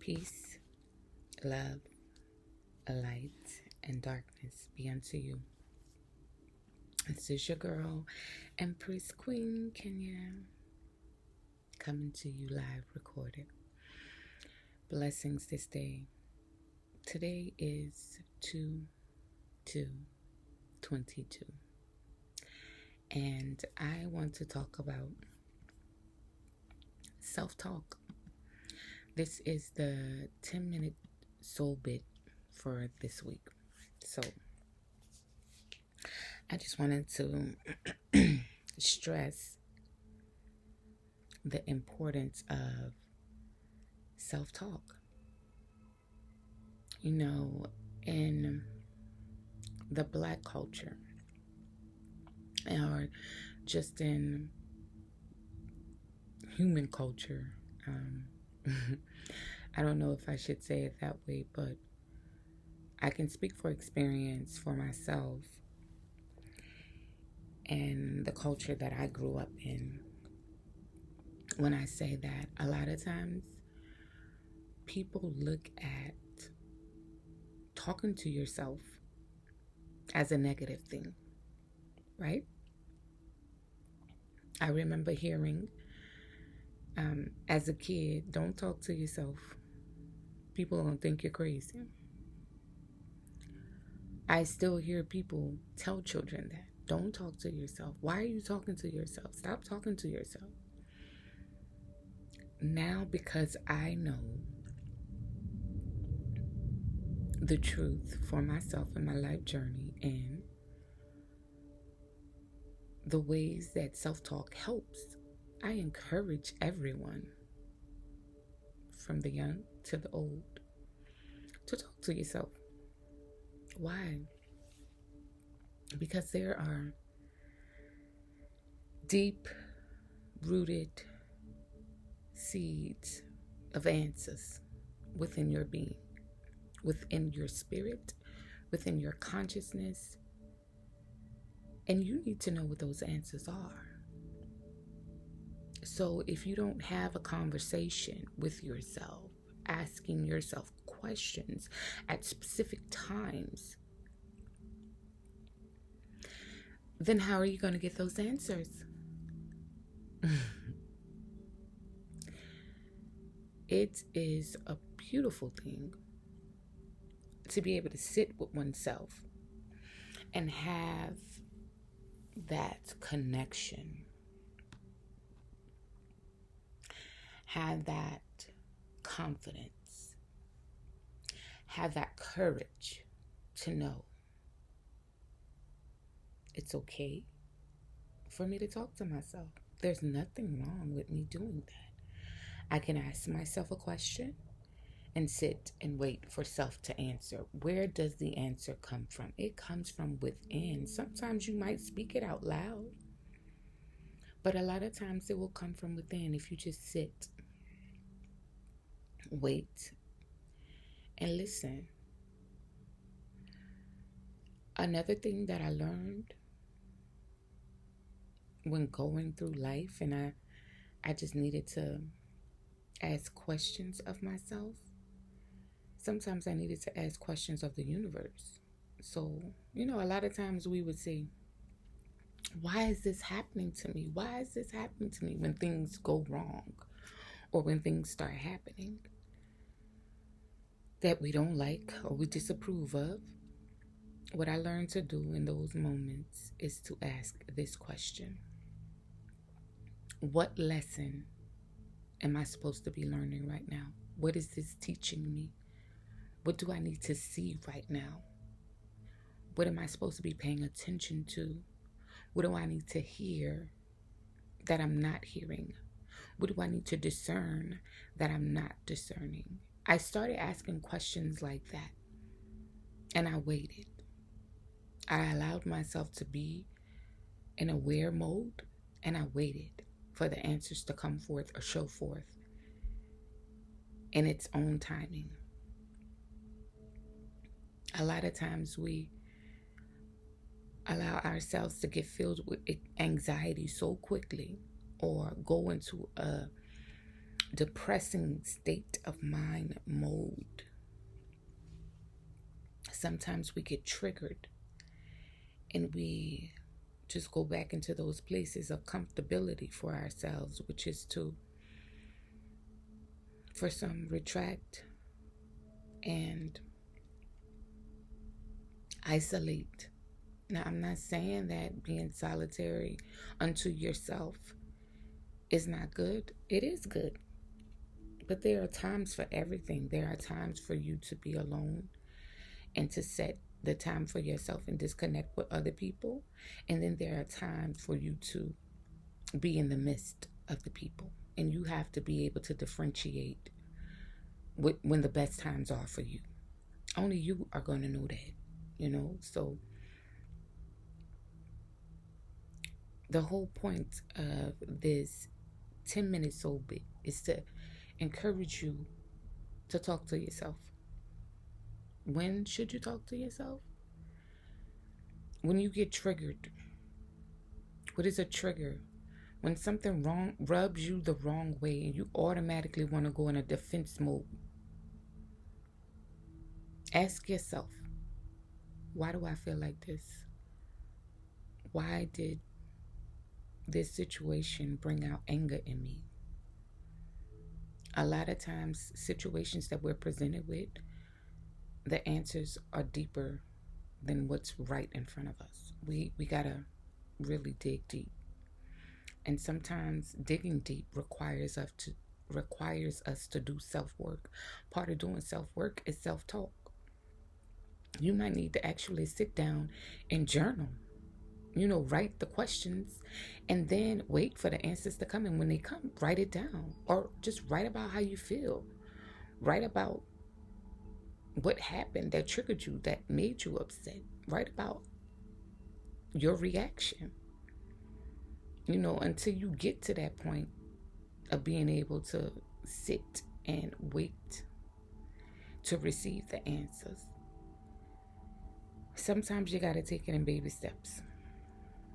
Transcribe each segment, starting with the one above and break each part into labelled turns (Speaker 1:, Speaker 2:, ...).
Speaker 1: Peace, love, light, and darkness be unto you. This is your girl, Empress Queen Kenya, coming to you live recorded. Blessings this day. Today is 2/2/22. And I want to talk about self-talk. This is the 10-minute soul bit for this week. So I just wanted to stress the importance of self-talk. You know, in the Black culture, or just in human culture, I don't know if I should say it that way, but I can speak for experience for myself and the culture that I grew up in when I say that a lot of times people look at talking to yourself as a negative thing, right? I remember hearing as a kid, don't talk to yourself. People are going to think you're crazy. I still hear people tell children that. Don't talk to yourself. Why are you talking to yourself? Stop talking to yourself. Now, because I know the truth for myself and my life journey and the ways that self-talk helps, I encourage everyone, from the young to the old, to talk to yourself. Why? Because there are deep-rooted seeds of answers within your being, within your spirit, within your consciousness, and you need to know what those answers are. So if you don't have a conversation with yourself, asking yourself questions at specific times, then how are you going to get those answers? It is a beautiful thing to be able to sit with oneself and have that connection, have that confidence, have that courage to know it's okay for me to talk to myself. There's nothing wrong with me doing that. I can ask myself a question and sit and wait for self to answer. Where does the answer come from? It comes from within. Sometimes you might speak it out loud, but a lot of times it will come from within if you just sit, wait, and listen. Another thing that I learned when going through life, and I just needed to ask questions of myself. Sometimes I needed to ask questions of the universe. So, a lot of times we would say, why is this happening to me? Why is this happening to me when things go wrong or when things start happening that we don't like or we disapprove of? What I learned to do in those moments is to ask this question. What lesson am I supposed to be learning right now? What is this teaching me? What do I need to see right now? What am I supposed to be paying attention to? What do I need to hear that I'm not hearing? What do I need to discern that I'm not discerning? I started asking questions like that, and I waited. I allowed myself to be in aware mode, and I waited for the answers to come forth or show forth in its own timing. A lot of times we allow ourselves to get filled with anxiety so quickly or go into a depressing state of mind mode. Sometimes we get triggered and we just go back into those places of comfortability for ourselves, which is to, for some, retract and isolate. Now, I'm not saying that being solitary unto yourself is not good. It is good. But there are times for everything. There are times for you to be alone and to set the time for yourself and disconnect with other people. And then there are times for you to be in the midst of the people. And you have to be able to differentiate when the best times are for you. Only you are going to know that, So the whole point of this 10-minute soul bit is to encourage you to talk to yourself. When should you talk to yourself? When you get triggered. What is a trigger? When something wrong rubs you the wrong way and you automatically want to go in a defense mode. Ask yourself, why do I feel like this? Why did this situation bring out anger in me? A lot of times, situations that we're presented with, the answers are deeper than what's right in front of us. We gotta really dig deep. And sometimes digging deep requires us to do self-work. Part of doing self-work is self-talk. You might need to actually sit down and journal. Write the questions and then wait for the answers to come. And when they come, write it down. Or just write about how you feel. Write about what happened that triggered you, that made you upset. Write about your reaction. Until you get to that point of being able to sit and wait to receive the answers. Sometimes you got to take it in baby steps.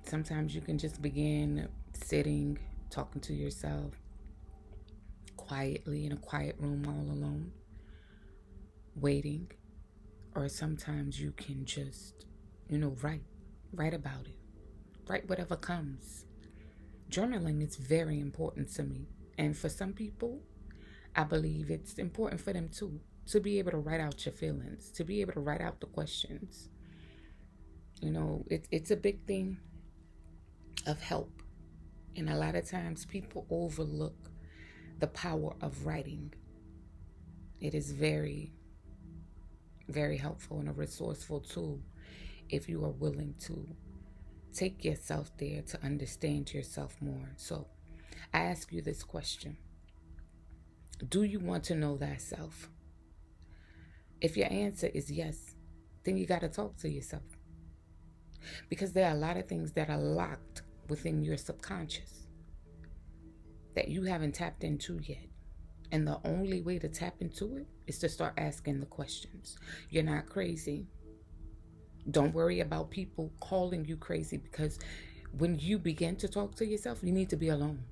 Speaker 1: Sometimes you can just begin sitting, talking to yourself quietly in a quiet room all alone, waiting. Or sometimes you can just, write about it. Write whatever comes. Journaling is very important to me. And for some people, I believe it's important for them too, to be able to write out your feelings, to be able to write out the questions. It's a big thing of help. And a lot of times people overlook the power of writing. It is very, very helpful and a resourceful tool if you are willing to take yourself there to understand yourself more. So I ask you this question. Do you want to know thyself? If your answer is yes, then you got to talk to yourself. Because there are a lot of things that are locked within your subconscious that you haven't tapped into yet. And the only way to tap into it is to start asking the questions. You're not crazy. Don't worry about people calling you crazy, because when you begin to talk to yourself, you need to be alone.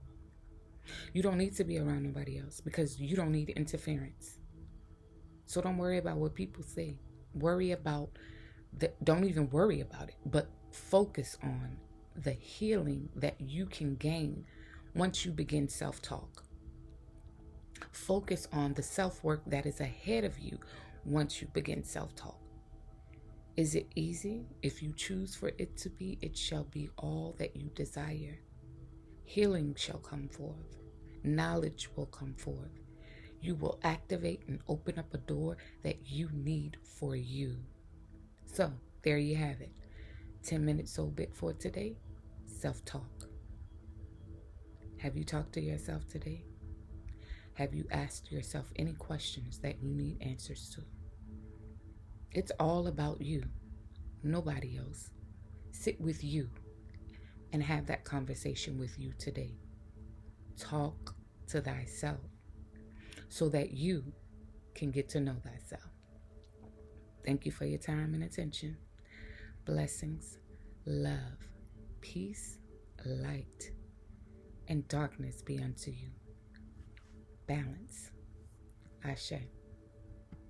Speaker 1: You don't need to be around nobody else because you don't need interference. So don't worry about what people say. Don't even worry about it, but focus on the healing that you can gain once you begin self-talk. Focus on the self-work that is ahead of you once you begin self-talk. Is it easy? If you choose for it to be, it shall be all that you desire. Healing shall come forth. Knowledge will come forth. You will activate and open up a door that you need for you. So, there you have it. 10-minute soul bit for today. Self-talk. Have you talked to yourself today? Have you asked yourself any questions that you need answers to? It's all about you, nobody else. Sit with you and have that conversation with you today. Talk to thyself so that you can get to know thyself. Thank you for your time and attention. Blessings, love, peace, light, and darkness be unto you. balance. Ashe.